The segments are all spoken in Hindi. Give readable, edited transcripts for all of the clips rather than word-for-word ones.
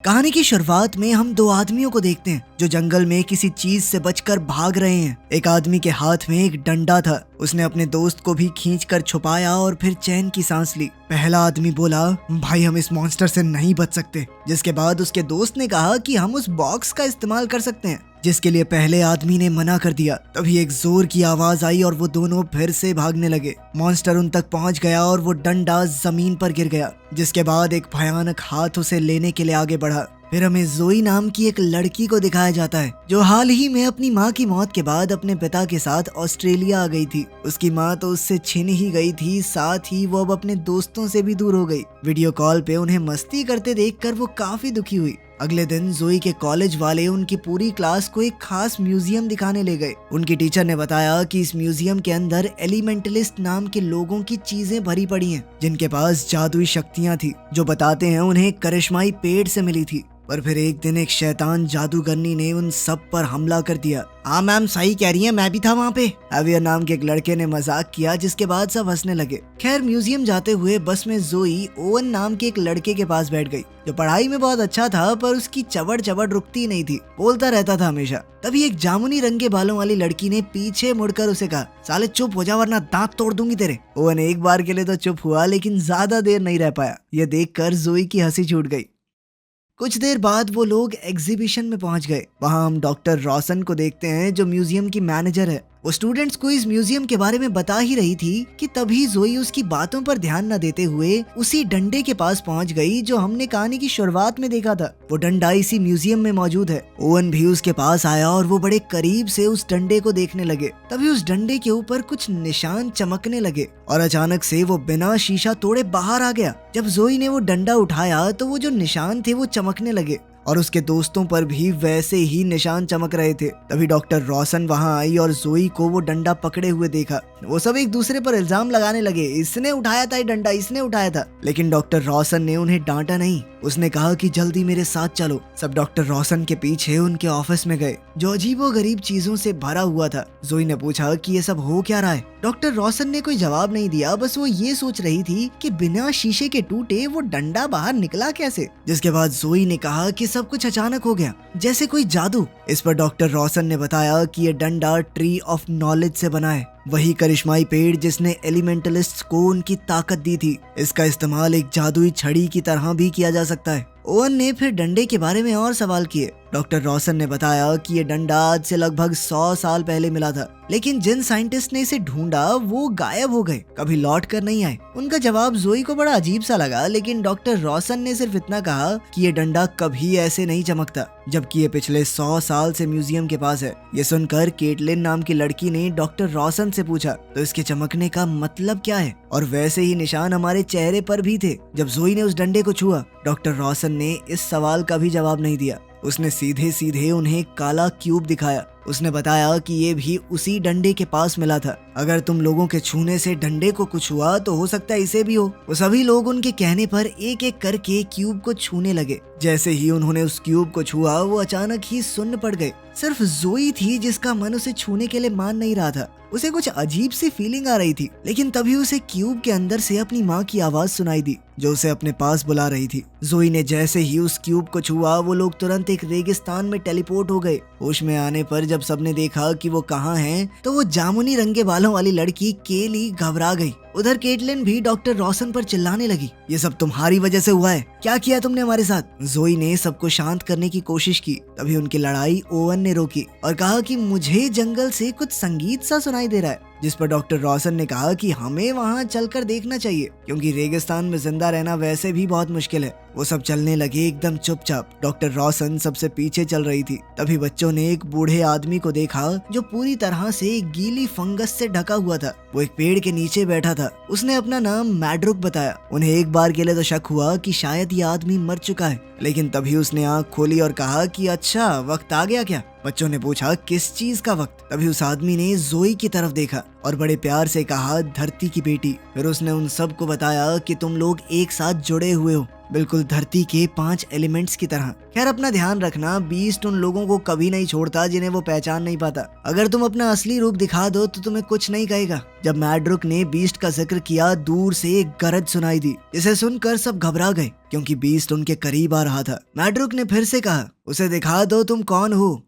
कहानी की शुरुआत में हम दो आदमियों को देखते हैं जो जंगल में किसी चीज से बचकर भाग रहे हैं। एक आदमी के हाथ में एक डंडा था। उसने अपने दोस्त को भी खींचकर छुपाया और फिर चैन की सांस ली। पहला आदमी बोला, भाई हम इस मॉन्स्टर से नहीं बच सकते। जिसके बाद उसके दोस्त ने कहा कि हम उस बॉक्स का इस्तेमाल कर सकते हैं, जिसके लिए पहले आदमी ने मना कर दिया। तभी एक जोर की आवाज आई और वो दोनों फिर से भागने लगे। मॉन्स्टर उन तक पहुंच गया और वो डंडा जमीन पर गिर गया। जिसके बाद एक भयानक हाथ उसे लेने के लिए आगे बढ़ा। फिर हमें जोई नाम की एक लड़की को दिखाया जाता है जो हाल ही में अपनी माँ की मौत के बाद अपने पिता के साथ ऑस्ट्रेलिया आ गई थी। उसकी माँ तो उससे छिन ही गई थी, साथ ही वो अब अपने दोस्तों से भी दूर हो गई। वीडियो कॉल पे उन्हें मस्ती करते देखकर वो काफी दुखी हुई। अगले दिन जोई के कॉलेज वाले उनकी पूरी क्लास को एक खास म्यूजियम दिखाने ले गए। उनकी टीचर ने बताया कि इस म्यूजियम के अंदर एलिमेंटलिस्ट नाम के लोगों की चीजें भरी पड़ी हैं, जिनके पास जादुई शक्तियां थी, जो बताते हैं उन्हें करिश्माई पेड़ से मिली थी। पर फिर एक दिन एक शैतान जादूगरनी ने उन सब पर हमला कर दिया। हाँ मैम सही कह रही हैं, मैं भी था वहाँ पे। एवियर नाम के एक लड़के ने मजाक किया, जिसके बाद सब हंसने लगे। खैर म्यूजियम जाते हुए बस में जोई ओवन नाम के एक लड़के के पास बैठ गई, जो पढ़ाई में बहुत अच्छा था, पर उसकी चबड़ चबड़ रुकती नहीं थी, बोलता रहता था हमेशा। तभी एक जामुनी रंग के बालों वाली लड़की ने पीछे मुड़कर उसे कहा, साले चुप हो जा वरना दांत तोड़ दूंगी तेरे। ओवन एक बार के लिए तो चुप हुआ, लेकिन ज्यादा देर नहीं रह पाया। यह देखकर जोई की हंसी छूट गई। कुछ देर बाद वो लोग एग्जीबिशन में पहुंच गए। वहां हम डॉक्टर रोशन को देखते हैं जो म्यूजियम की मैनेजर है। वो स्टूडेंट्स को इस म्यूजियम के बारे में बता ही रही थी कि तभी जोई उसकी बातों पर ध्यान न देते हुए उसी डंडे के पास पहुंच गई जो हमने कहानी की शुरुआत में देखा था। वो डंडा इसी म्यूजियम में मौजूद है। ओवन भी उसके पास आया और वो बड़े करीब से उस डंडे को देखने लगे। तभी उस डंडे के ऊपर कुछ निशान चमकने लगे और अचानक से वो बिना शीशा तोड़े बाहर आ गया। जब जोई ने वो डंडा उठाया तो वो जो निशान थे वो चमकने लगे और उसके दोस्तों पर भी वैसे ही निशान चमक रहे थे। तभी डॉक्टर रोशन वहां आई और जोई को वो डंडा पकड़े हुए देखा। वो सब एक दूसरे पर इल्जाम लगाने लगे, इसने उठाया था ये डंडा, इसने उठाया था। लेकिन डॉक्टर रोशन ने उन्हें डांटा नहीं। उसने कहा कि जल्दी मेरे साथ चलो। सब डॉक्टर रोशन के पीछे उनके ऑफिस में गए, जो अजीबोगरीब चीजों से भरा हुआ था। जोई ने पूछा कि ये सब हो क्या रहा है। डॉक्टर रोशन ने कोई जवाब नहीं दिया, बस वो ये सोच रही थी कि बिना शीशे के टूटे वो डंडा बाहर निकला कैसे। जिसके बाद जोई ने कहा कि सब कुछ अचानक हो गया, जैसे कोई जादू। इस पर डॉक्टर रोशन ने बताया कि ये डंडा ट्री ऑफ नॉलेज से बना है, वही करिश्माई पेड़ जिसने एलिमेंटलिस्ट्स को उनकी ताकत दी थी। इसका इस्तेमाल एक जादुई छड़ी की तरह भी किया जा सकता है। ओवन ने फिर डंडे के बारे में और सवाल किए। डॉक्टर रोशन ने बताया कि ये डंडा आज से लगभग 100 साल पहले मिला था, लेकिन जिन साइंटिस्ट ने इसे ढूंढा वो गायब हो गए, कभी लौट कर नहीं आए। उनका जवाब जोई को बड़ा अजीब सा लगा, लेकिन डॉक्टर रोशन ने सिर्फ इतना कहा कि ये डंडा कभी ऐसे नहीं चमकता, जबकि ये पिछले 100 साल से म्यूजियम के पास है। ये सुनकर केटलिन नाम की लड़की ने डॉक्टर रोशन से पूछा, तो इसके चमकने का मतलब क्या है? और वैसे ही निशान हमारे चेहरे पर भी थे जब जोई ने उस डंडे को छुआ। डॉक्टर रोशन ने इस सवाल का भी जवाब नहीं दिया। उसने सीधे सीधे उन्हें काला क्यूब दिखाया। उसने बताया कि ये भी उसी डंडे के पास मिला था। अगर तुम लोगों के छूने से डंडे को कुछ हुआ तो हो सकता है इसे भी हो। वो सभी लोग उनके कहने पर एक एक करके क्यूब को छूने लगे। जैसे ही उन्होंने उस क्यूब को छुआ वो अचानक ही सुन्न पड़ गए। सिर्फ जोई थी जिसका मन उसे छूने के लिए मान नहीं रहा था। उसे कुछ अजीब सी फीलिंग आ रही थी, लेकिन तभी उसे क्यूब के अंदर से अपनी माँ की आवाज सुनाई दी, जो उसे अपने पास बुला रही थी। जोई ने जैसे ही उस क्यूब को छुआ वो लोग तुरंत एक रेगिस्तान में टेलीपोर्ट हो गए। होश में आने पर जब सबने देखा कि वो कहाँ हैं, तो वो जामुनी रंग के बालों वाली लड़की केली घबरा गई। उधर केटलिन भी डॉक्टर रोशन पर चिल्लाने लगी, ये सब तुम्हारी वजह से हुआ है, क्या किया तुमने हमारे साथ? जोई ने सबको शांत करने की कोशिश की। तभी उनकी लड़ाई ओवन ने रोकी और कहा कि मुझे जंगल से कुछ संगीत सा सुनाई दे रहा है। जिस पर डॉक्टर रोशन ने कहा कि हमें वहां चलकर देखना चाहिए, क्योंकि रेगिस्तान में जिंदा रहना वैसे भी बहुत मुश्किल है। वो सब चलने लगे एकदम चुपचाप। डॉक्टर रोशन सबसे पीछे चल रही थी। तभी बच्चों ने एक बूढ़े आदमी को देखा जो पूरी तरह से गीली फंगस से ढका हुआ था। वो एक पेड़ के नीचे बैठा था। उसने अपना नाम मैड्रुक बताया। उन्हें एक बार के लिए तो शक हुआ कि शायद ये आदमी मर चुका है, लेकिन तभी उसने आंख खोली और कहा कि अच्छा वक्त आ गया क्या? बच्चों ने पूछा किस चीज का वक्त? तभी उस आदमी ने जोई की तरफ देखा और बड़े प्यार से कहा, धरती की बेटी। फिर उसने उन सब को बताया कि तुम लोग एक साथ जुड़े हुए हो बिल्कुल धरती के 5 एलिमेंट्स की तरह। खैर अपना ध्यान रखना, बीस्ट उन लोगों को कभी नहीं छोड़ता जिन्हें वो पहचान नहीं पाता। अगर तुम अपना असली रूप दिखा दो तो तुम्हें कुछ नहीं कहेगा। जब मैड्रुक ने बीस्ट का जिक्र किया, दूर से एक गरज सुनाई दी, जिसे सुनकर सब घबरा गए क्योंकि बीस्ट उनके करीब आ रहा था। मैड्रुक ने फिर से कहा, उसे दिखा दो तुम कौन हो,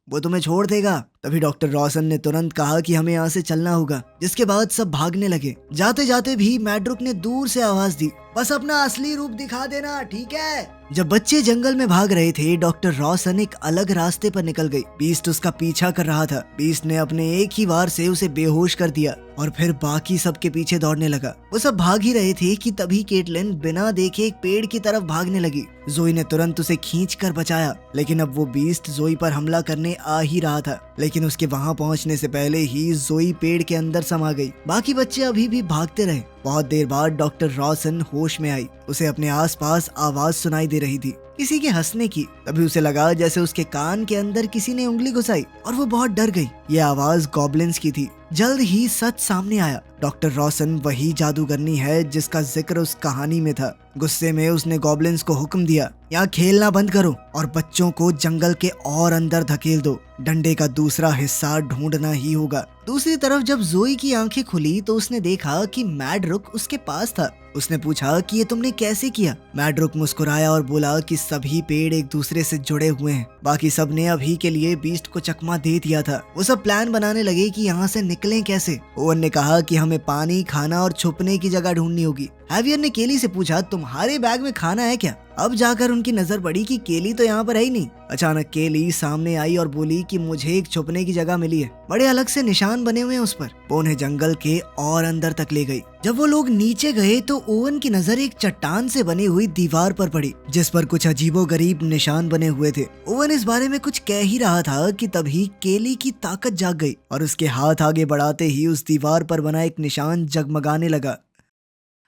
वो तुम्हें छोड़ देगा। तभी डॉक्टर रॉसन ने तुरंत कहा कि हमें यहाँ से चलना होगा, जिसके बाद सब भागने लगे। जाते जाते भी मैड्रुक ने दूर से आवाज दी, बस अपना असली रूप दिखा देना, ठीक है। जब बच्चे जंगल में भाग रहे थे, डॉक्टर रॉसन एक अलग रास्ते पर निकल गई। बीस्ट उसका पीछा कर रहा था। बीस्ट ने अपने एक ही वार से उसे बेहोश कर दिया और फिर बाकी सबके पीछे दौड़ने लगा। वो सब भाग ही रहे थे कि तभी केटलिन बिना देखे एक पेड़ की तरफ भागने लगी। जोई ने तुरंत उसे खींच कर बचाया, लेकिन अब वो बीस्ट जोई पर हमला करने आ ही रहा था। लेकिन उसके वहां पहुंचने से पहले ही जोई पेड़ के अंदर समा गई। बाकी बच्चे अभी भी भागते रहे। बहुत देर बाद डॉक्टर रॉसन होश में आई। उसे अपने आसपास आवाज सुनाई दे रही थी, किसी के हंसने की। तभी उसे लगा जैसे उसके कान के अंदर किसी ने उंगली घुसाई और वो बहुत डर गई। ये आवाज गॉब्लिन्स की थी। जल्द ही सच सामने आया। डॉक्टर रॉसन वही जादूगरनी है जिसका जिक्र उस कहानी में था। गुस्से में उसने गॉब्लिन्स को हुक्म दिया, यहाँ खेलना बंद करो और बच्चों को जंगल के और अंदर धकेल दो। डंडे का दूसरा हिस्सा ढूंढना ही होगा। दूसरी तरफ जब जोई की आंखें खुली तो उसने देखा कि मैड्रुक उसके पास था। उसने पूछा कि ये तुमने कैसे किया? मैड्रुक मुस्कुराया और बोला कि सभी पेड़ एक दूसरे से जुड़े हुए हैं। बाकी सब ने अभी के लिए बीस्ट को चकमा दे दिया था। वो सब प्लान बनाने लगे कि यहाँ से निकलें कैसे। ओवन ने कहा कि हमें पानी, खाना और छुपने की जगह ढूंढनी होगी। हैवियर ने केली से पूछा, तुम्हारे बैग में खाना है क्या? अब जाकर उनकी नजर पड़ी कि केली तो यहाँ पर है ही नहीं। अचानक केली सामने आई और बोली कि मुझे एक छुपने की जगह मिली है, बड़े अलग से निशान बने हुए हैं उस पर। वो उन्हें जंगल के और अंदर तक ले गई। जब वो लोग नीचे गए तो ओवन की नजर एक चट्टान से बनी हुई दीवार पर पड़ी, जिस पर कुछ अजीबोगरीब निशान बने हुए थे। ओवन इस बारे में कुछ कह ही रहा था कि तभी केली की ताकत जाग गई और उसके हाथ आगे बढ़ाते ही उस दीवार पर बना एक निशान जगमगाने लगा।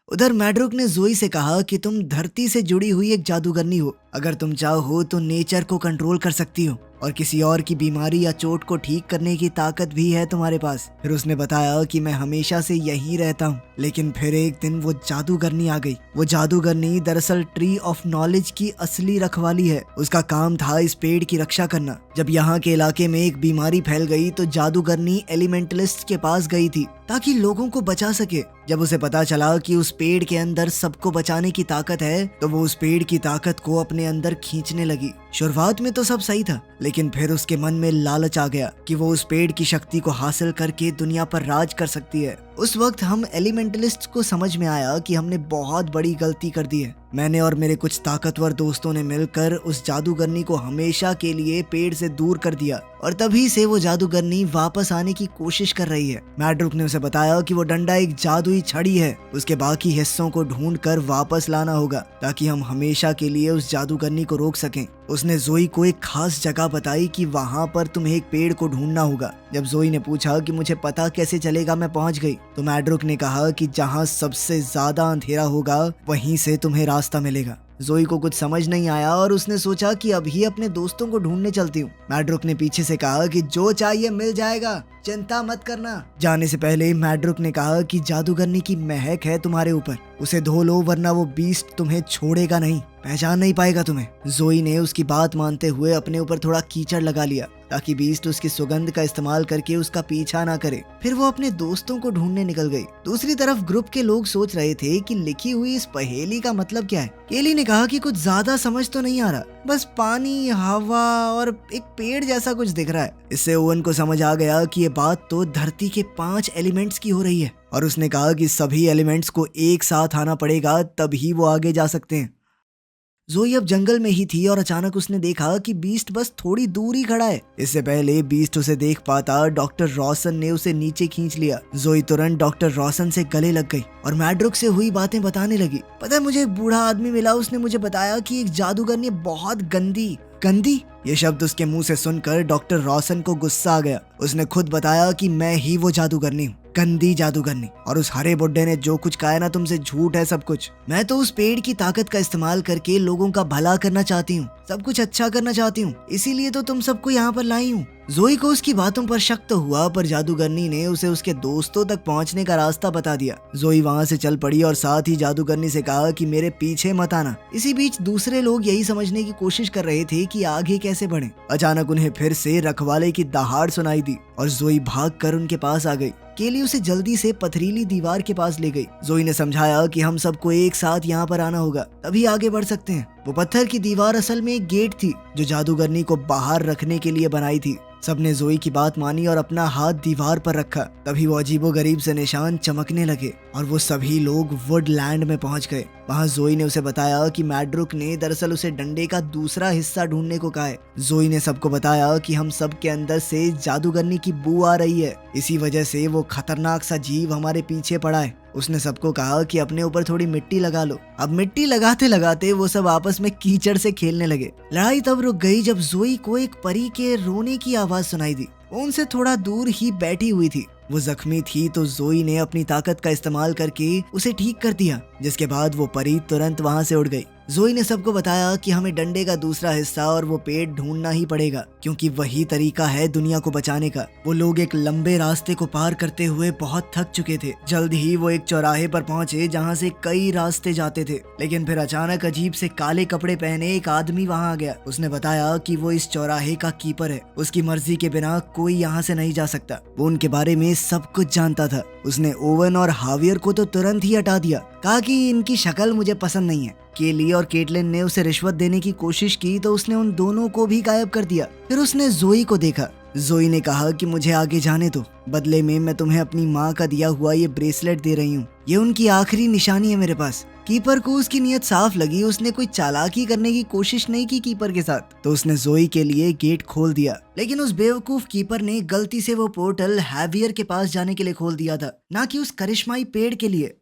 उधर मैड्रुक ने जोई से कहा कि तुम धरती से जुड़ी हुई एक जादूगरनी हो। अगर तुम चाहो तो नेचर को कंट्रोल कर सकती हो और किसी और की बीमारी या चोट को ठीक करने की ताकत भी है तुम्हारे पास। फिर उसने बताया कि मैं हमेशा से यही रहता हूँ, लेकिन फिर एक दिन वो जादूगरनी आ गई। वो जादूगरनी दरअसल ट्री ऑफ नॉलेज की असली रखवाली है। उसका काम था इस पेड़ की रक्षा करना। जब यहाँ के इलाके में एक बीमारी फैल गई तो जादूगरनी एलिमेंटलिस्ट के पास गई थी ताकि लोगों को बचा सके। जब उसे पता चला कि उस पेड़ के अंदर सबको बचाने की ताकत है तो वो उस पेड़ की ताकत को अपने अंदर खींचने लगी। शुरुआत में तो सब सही था, लेकिन फिर उसके मन में लालच आ गया कि वो उस पेड़ की शक्ति को हासिल करके दुनिया पर राज कर सकती है। उस वक्त हम एलिमेंटलिस्ट को समझ में आया कि हमने बहुत बड़ी गलती कर दी है। मैंने और मेरे कुछ ताकतवर दोस्तों ने मिलकर उस जादूगरनी को हमेशा के लिए पेड़ से दूर कर दिया और तभी से वो जादूगरनी वापस आने की कोशिश कर रही है। मैड्रुक ने उसे बताया कि वो डंडा एक जादुई छड़ी है, उसके बाकी हिस्सों को ढूंढकर वापस लाना होगा ताकि हम हमेशा के लिए उस जादूगरनी को रोक सकें। उसने जोई को एक खास जगह बताई कि वहाँ पर तुम्हें एक पेड़ को ढूंढना होगा। जब जोई ने पूछा कि मुझे पता कैसे चलेगा मैं पहुँच गई, तो मैड्रुक ने कहा कि जहाँ सबसे ज्यादा अंधेरा होगा वहीं से तुम्हें रास्ता मिलेगा। जोई को कुछ समझ नहीं आया और उसने सोचा कि अभी अपने दोस्तों को ढूंढने चलती हूँ। मैड्रुक ने पीछे से कहा कि जो चाहिए मिल जाएगा, चिंता मत करना। जाने से पहले मैड्रुक ने कहा कि जादूगरनी की महक है तुम्हारे ऊपर, उसे धो लो वरना वो बीस्ट तुम्हें छोड़ेगा नहीं, पहचान नहीं पाएगा तुम्हें। जोई ने उसकी बात मानते हुए अपने ऊपर थोड़ा कीचड़ लगा लिया ताकि बीस्ट उसकी सुगंध का इस्तेमाल करके उसका पीछा ना करे। फिर वो अपने दोस्तों को ढूंढने निकल गई। दूसरी तरफ ग्रुप के लोग सोच रहे थे कि लिखी हुई इस पहेली का मतलब क्या है। केली ने कहा कि कुछ ज्यादा समझ तो नहीं आ रहा, बस पानी, हवा और एक पेड़ जैसा कुछ दिख रहा है। इससे ओवन को समझ आ गया कि ये बात तो धरती के 5 एलिमेंट्स की हो रही है और उसने कहा कि सभी एलिमेंट्स को एक साथ आना पड़ेगा तभी वो आगे जा सकते हैं। जोई अब जंगल में ही थी और अचानक उसने देखा कि बीस्ट बस थोड़ी दूर ही खड़ा है। इससे पहले बीस्ट उसे देख पाता, डॉक्टर रॉसन ने उसे नीचे खींच लिया। जोई तुरंत डॉक्टर रॉसन से गले लग गई और मैड्रुक से हुई बातें बताने लगी। पता है, मुझे एक बूढ़ा आदमी मिला, उसने मुझे बताया कि एक जादूगरनी बहुत गंदी। ये शब्द उसके मुंह से सुनकर डॉक्टर रॉसन को गुस्सा आ गया। उसने खुद बताया कि मैं ही वो जादूगरनी हूँ। गंदी जादूगरनी, और उस हरे बुड्ढे ने जो कुछ कहा है ना तुमसे झूठ है सब कुछ। मैं तो उस पेड़ की ताकत का इस्तेमाल करके लोगों का भला करना चाहती हूँ, सब कुछ अच्छा करना चाहती हूँ, इसीलिए तो तुम सबको यहाँ पर लाई हूँ। जोई को उसकी बातों पर शक तो हुआ, पर जादूगरनी ने उसे उसके दोस्तों तक पहुंचने का रास्ता बता दिया। जोई वहां से चल पड़ी और साथ ही जादूगरनी से कहा कि मेरे पीछे मत आना। इसी बीच दूसरे लोग यही समझने की कोशिश कर रहे थे कि आगे कैसे बढ़े। अचानक उन्हें फिर से रखवाले की दहाड़ सुनाई दी और जोई भागकर उनके पास आ गई। केली उसे जल्दी से पथरीली दीवार के पास ले गई। जोई ने समझाया कि हम सबको एक साथ यहाँ पर आना होगा, तभी आगे बढ़ सकते हैं। वो पत्थर की दीवार असल में एक गेट थी जो जादूगरनी को बाहर रखने के लिए बनाई थी। सबने जोई की बात मानी और अपना हाथ दीवार पर रखा। तभी वो अजीबोगरीब से निशान चमकने लगे और वो सभी लोग वुडलैंड में पहुंच गए। वहां जोई ने उसे बताया कि मैड्रुक ने दरअसल उसे डंडे का दूसरा हिस्सा ढूंढने को कहा है। जोई ने सबको बताया कि हम सब के अंदर से जादूगरनी की बू आ रही है, इसी वजह से वो खतरनाक सा जीव हमारे पीछे पड़ा है। उसने सबको कहा कि अपने ऊपर थोड़ी मिट्टी लगा लो। अब मिट्टी लगाते लगाते वो सब आपस में कीचड़ से खेलने लगे। लड़ाई तब रुक गई जब जोई को एक परी के रोने की आवाज सुनाई दी। वो उनसे थोड़ा दूर ही बैठी हुई थी। वो जख्मी थी तो जोई ने अपनी ताकत का इस्तेमाल करके उसे ठीक कर दिया, जिसके बाद वो परी तुरंत वहां से उड़ गई। जोई ने सबको बताया कि हमें डंडे का दूसरा हिस्सा और वो पेड़ ढूंढना ही पड़ेगा, क्योंकि वही तरीका है दुनिया को बचाने का। वो लोग एक लंबे रास्ते को पार करते हुए बहुत थक चुके थे। जल्द ही वो एक चौराहे पर पहुंचे जहां से कई रास्ते जाते थे, लेकिन फिर अचानक अजीब से काले कपड़े पहने एक आदमी वहां आ गया। उसने बताया कि वो इस चौराहे का कीपर है, उसकी मर्जी के बिना कोई यहाँ से नहीं जा सकता। वो उनके बारे में सब कुछ जानता था। उसने ओवन और हावियर को तो तुरंत ही हटा दिया, कहा कि इनकी शक्ल मुझे पसंद नहीं है। केली और केटलिन ने उसे रिश्वत देने की कोशिश की तो उसने उन दोनों को भी गायब कर दिया। फिर उसने जोई को देखा। जोई ने कहा कि मुझे आगे जाने दो, बदले में मैं तुम्हें अपनी माँ का दिया हुआ ये ब्रेसलेट दे रही हूँ, ये उनकी आखिरी निशानी है मेरे पास। कीपर को उसकी नीयत साफ लगी, उसने कोई चालाकी करने की कोशिश नहीं की कीपर के साथ, तो उसने जोई के लिए गेट खोल दिया। लेकिन उस बेवकूफ कीपर ने गलती से वो पोर्टल हैवियर के पास जाने के लिए खोल दिया था, ना कि उस करिश्माई पेड़ के लिए।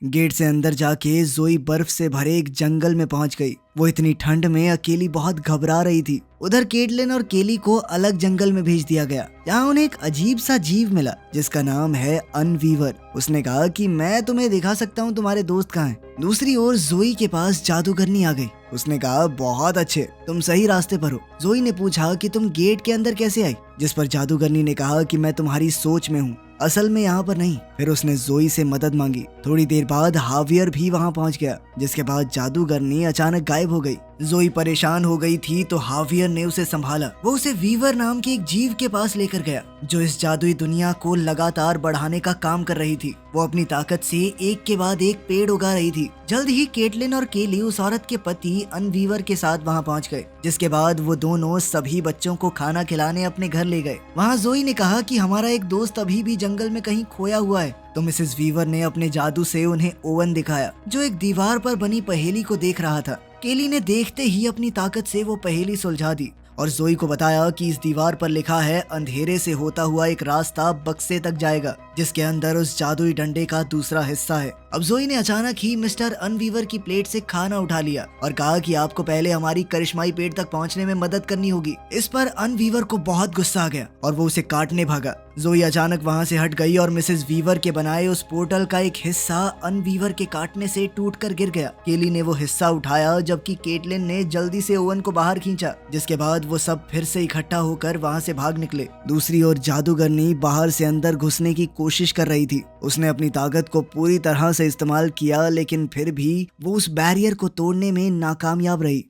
गेट से अंदर जाके जोई बर्फ से भरे एक जंगल में पहुंच गई। वो इतनी ठंड में अकेली बहुत घबरा रही थी। उधर केटलिन और केली को अलग जंगल में भेज दिया गया, जहाँ उन्हें एक अजीब सा जीव मिला जिसका नाम है अनवीवर। उसने कहा कि मैं तुम्हें दिखा सकता हूँ तुम्हारे दोस्त कहाँ हैं। दूसरी ओर जोई के पास जादूगरनी आ गई। उसने कहा बहुत अच्छे, तुम सही रास्ते पर हो। जोई ने पूछा कि तुम गेट के अंदर कैसे आई, जिस पर जादूगरनी ने कहा कि मैं तुम्हारी सोच में हूँ, असल में यहाँ पर नहीं। फिर उसने जोई से मदद मांगी। थोड़ी देर बाद हावियर भी वहाँ पहुँच गया, जिसके बाद जादूगरनी अचानक गायब हो गई। जोई परेशान हो गई थी तो हावियर ने उसे संभाला। वो उसे वीवर नाम के एक जीव के पास लेकर गया जो इस जादुई दुनिया को लगातार बढ़ाने का काम कर रही थी। वो अपनी ताकत से एक के बाद एक पेड़ उगा रही थी। जल्द ही केटलिन और केली उस औरत के पति अनवीवर के साथ वहाँ पहुँच गए, जिसके बाद वो दोनों सभी बच्चों को खाना खिलाने अपने घर ले गए। वहाँ जोई ने कहा कि हमारा एक दोस्त अभी भी जंगल में कहीं खोया हुआ है, तो मिसेस वीवर ने अपने जादू से उन्हें ओवन दिखाया जो एक दीवार पर बनी पहेली को देख रहा था। केली ने देखते ही अपनी ताकत से वो पहेली सुलझा दी और जोई को बताया कि इस दीवार पर लिखा है अंधेरे से होता हुआ एक रास्ता बक्से तक जाएगा, जिसके अंदर उस जादुई डंडे का दूसरा हिस्सा है। अब जोई ने अचानक ही मिस्टर अनवीवर की प्लेट से खाना उठा लिया और कहा कि आपको पहले हमारी करिश्माई पेड़ तक पहुंचने में मदद करनी होगी। इस पर अनवीवर को बहुत गुस्सा आ गया और वो उसे काटने भागा। जोई अचानक वहां से हट गई और मिसेस वीवर के बनाए उस पोर्टल का एक हिस्सा अनवीवर के काटने से टूटकर गिर गया। केली ने वो हिस्सा उठाया जबकि केटलिन ने जल्दी से ओवन को बाहर खींचा, जिसके बाद वो सब फिर से इकट्ठा होकर वहां से भाग निकले। दूसरी ओर जादूगरनी बाहर से अंदर घुसने की कोशिश कर रही थी। उसने अपनी ताकत को पूरी तरह से इस्तेमाल किया, लेकिन फिर भी वो उस बैरियर को तोड़ने में नाकामयाब रही।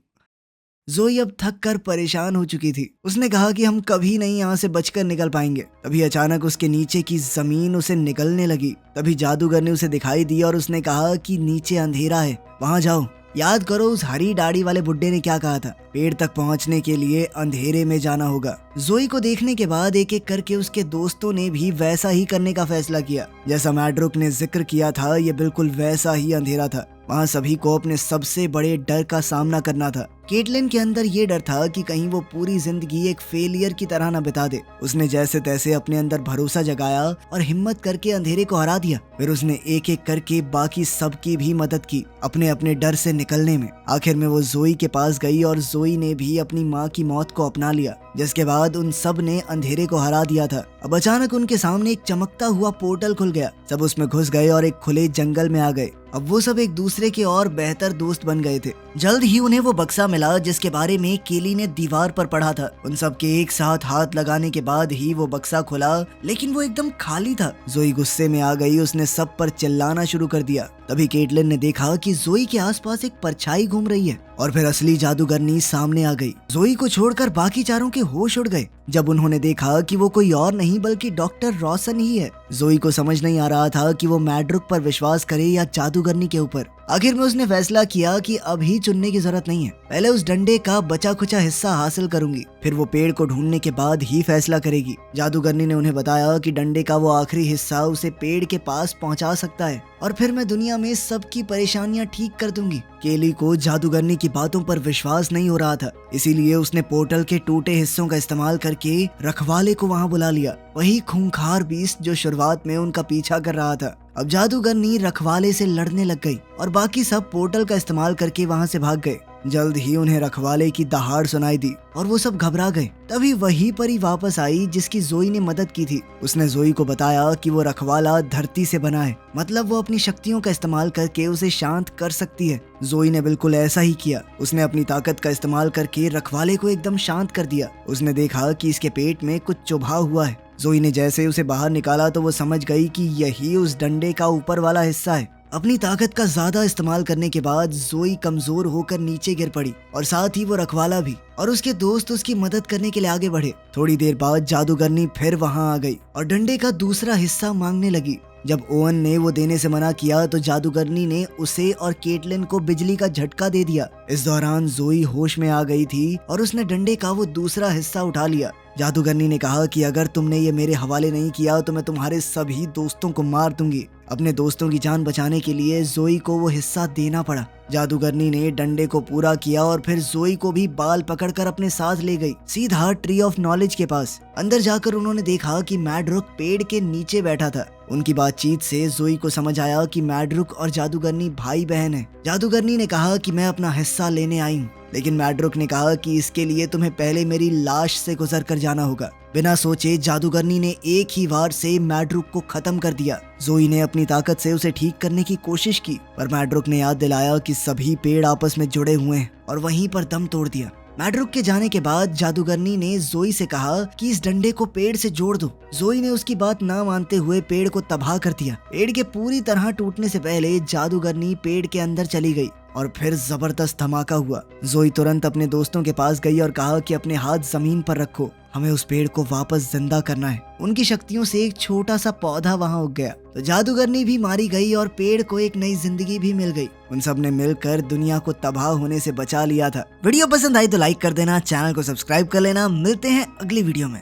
जोई अब थक कर परेशान हो चुकी थी। उसने कहा कि हम कभी नहीं यहाँ से बचकर निकल पाएंगे। तभी अचानक उसके नीचे की जमीन उसे निगलने लगी। तभी जादूगर ने उसे दिखाई दी और उसने कहा कि नीचे अंधेरा है, वहां जाओ। याद करो उस हरी दाढ़ी वाले बुड्ढे ने क्या कहा था, पेड़ तक पहुंचने के लिए अंधेरे में जाना होगा। जोई को देखने के बाद एक एक करके उसके दोस्तों ने भी वैसा ही करने का फैसला किया। जैसा मैड्रुक ने जिक्र किया था, ये बिल्कुल वैसा ही अंधेरा था। वहाँ सभी को अपने सबसे बड़े डर का सामना करना था। केटलिन के अंदर ये डर था कि कहीं वो पूरी जिंदगी एक फेलियर की तरह न बिता दे। उसने जैसे तैसे अपने अंदर भरोसा जगाया और हिम्मत करके अंधेरे को हरा दिया। फिर उसने एक एक करके बाकी सबकी भी मदद की अपने अपने डर से निकलने में। आखिर में वो जोई के पास गई और जोई ने भी अपनी माँ की मौत को अपना लिया, जिसके बाद उन सब ने अंधेरे को हरा दिया था। अब अचानक उनके सामने एक चमकता हुआ पोर्टल खुल गया। सब उसमें घुस गए और एक खुले जंगल में आ गए। अब वो सब एक दूसरे के और बेहतर दोस्त बन गए थे। जल्द ही उन्हें वो बक्सा मिला जिसके बारे में केली ने दीवार पर पढ़ा था। उन सब के एक साथ हाथ लगाने के बाद ही वो बक्सा खुला, लेकिन वो एकदम खाली था। जोई गुस्से में आ गई, उसने सब पर चिल्लाना शुरू कर दिया। तभी केटलिन ने देखा कि जोई के आसपास एक परछाई घूम रही है और फिर असली जादूगरनी सामने आ गई। जोई को छोड़कर बाकी चारों के होश उड़ गए जब उन्होंने देखा कि वो कोई और नहीं बल्कि डॉक्टर रॉसन ही है। जोई को समझ नहीं आ रहा था कि वो मैड्रुक पर विश्वास करे या जादूगरनी के ऊपर। आखिर में उसने फैसला किया कि अभी चुनने की जरूरत नहीं है, पहले उस डंडे का बचा खुचा हिस्सा हासिल करूंगी, फिर वो पेड़ को ढूंढने के बाद ही फैसला करेगी। जादूगरनी ने उन्हें बताया कि डंडे का वो आखिरी हिस्सा उसे पेड़ के पास पहुंचा सकता है और फिर मैं दुनिया में सबकी परेशानियां ठीक कर दूंगी। केली को जादूगरनी की बातों पर विश्वास नहीं हो रहा था, इसीलिए उसने पोर्टल के टूटे हिस्सों का इस्तेमाल करके रखवाले को वहां बुला लिया, वही खूंखार बीस्ट जो शुरुआत में उनका पीछा कर रहा था। अब जादूगरनी रखवाले से लड़ने लग गई और बाकी सब पोर्टल का इस्तेमाल करके वहां से भाग गए। जल्द ही उन्हें रखवाले की दहाड़ सुनाई दी और वो सब घबरा गए। तभी वही परी वापस आई जिसकी जोई ने मदद की थी। उसने जोई को बताया कि वो रखवाला धरती से बना है, मतलब वो अपनी शक्तियों का इस्तेमाल करके उसे शांत कर सकती है। जोई ने बिल्कुल ऐसा ही किया। उसने अपनी ताकत का इस्तेमाल करके रखवाले को एकदम शांत कर दिया। उसने देखा कि इसके पेट में कुछ चुभा हुआ है। जोई ने जैसे उसे बाहर निकाला तो वो समझ गई कि यही उस डंडे का ऊपर वाला हिस्सा है। अपनी ताकत का ज्यादा इस्तेमाल करने के बाद जोई कमजोर होकर नीचे गिर पड़ी और साथ ही वो रखवाला भी और उसके दोस्त उसकी मदद करने के लिए आगे बढ़े। थोड़ी देर बाद जादूगरनी फिर वहां आ गई और डंडे का दूसरा हिस्सा मांगने लगी। जब ओवन ने वो देने से मना किया तो जादूगरनी ने उसे और केटलिन को बिजली का झटका दे दिया। इस दौरान जोई होश में आ गई थी और उसने डंडे का वो दूसरा हिस्सा उठा लिया। जादूगरनी ने कहा कि अगर तुमने ये मेरे हवाले नहीं किया तो मैं तुम्हारे सभी दोस्तों को मार दूंगी। अपने दोस्तों की जान बचाने के लिए जोई को वो हिस्सा देना पड़ा। जादूगरनी ने डंडे को पूरा किया और फिर जोई को भी बाल पकड़कर अपने साथ ले गई, सीधा ट्री ऑफ नॉलेज के पास। अंदर जाकर उन्होंने देखा कि मैड्रुक पेड़ के नीचे बैठा था। उनकी बातचीत से जोई को समझ आया कि मैड्रुक और जादूगरनी भाई बहन है। जादूगरनी ने कहा कि मैं अपना हिस्सा लेने आई हूँ, लेकिन मैड्रुक ने कहा कि इसके लिए तुम्हें पहले मेरी लाश से गुजर कर जाना होगा। बिना सोचे जादूगरनी ने एक ही वार से मैड्रुक को खत्म कर दिया। जोई ने अपनी ताकत से उसे ठीक करने की कोशिश की, पर मैड्रुक ने याद दिलाया कि सभी पेड़ आपस में जुड़े हुए हैं और वहीं पर दम तोड़ दिया। मैड्रुक के जाने के बाद जादूगरनी ने जोई से कहा कि इस डंडे को पेड़ से जोड़ दो। जोई ने उसकी बात ना मानते हुए पेड़ को तबाह कर दिया। पेड़ के पूरी तरह टूटने से पहले जादूगरनी पेड़ के अंदर चली गई और फिर जबरदस्त धमाका हुआ। जोई तुरंत अपने दोस्तों के पास गई और कहा कि अपने हाथ जमीन पर रखो, हमें उस पेड़ को वापस जिंदा करना है। उनकी शक्तियों से एक छोटा सा पौधा वहां उग गया तो जादूगरनी भी मारी गई और पेड़ को एक नई जिंदगी भी मिल गई। उन सब ने मिलकर दुनिया को तबाह होने से बचा लिया था। वीडियो पसंद आई तो लाइक कर देना, चैनल को सब्सक्राइब कर लेना। मिलते हैं अगली वीडियो में।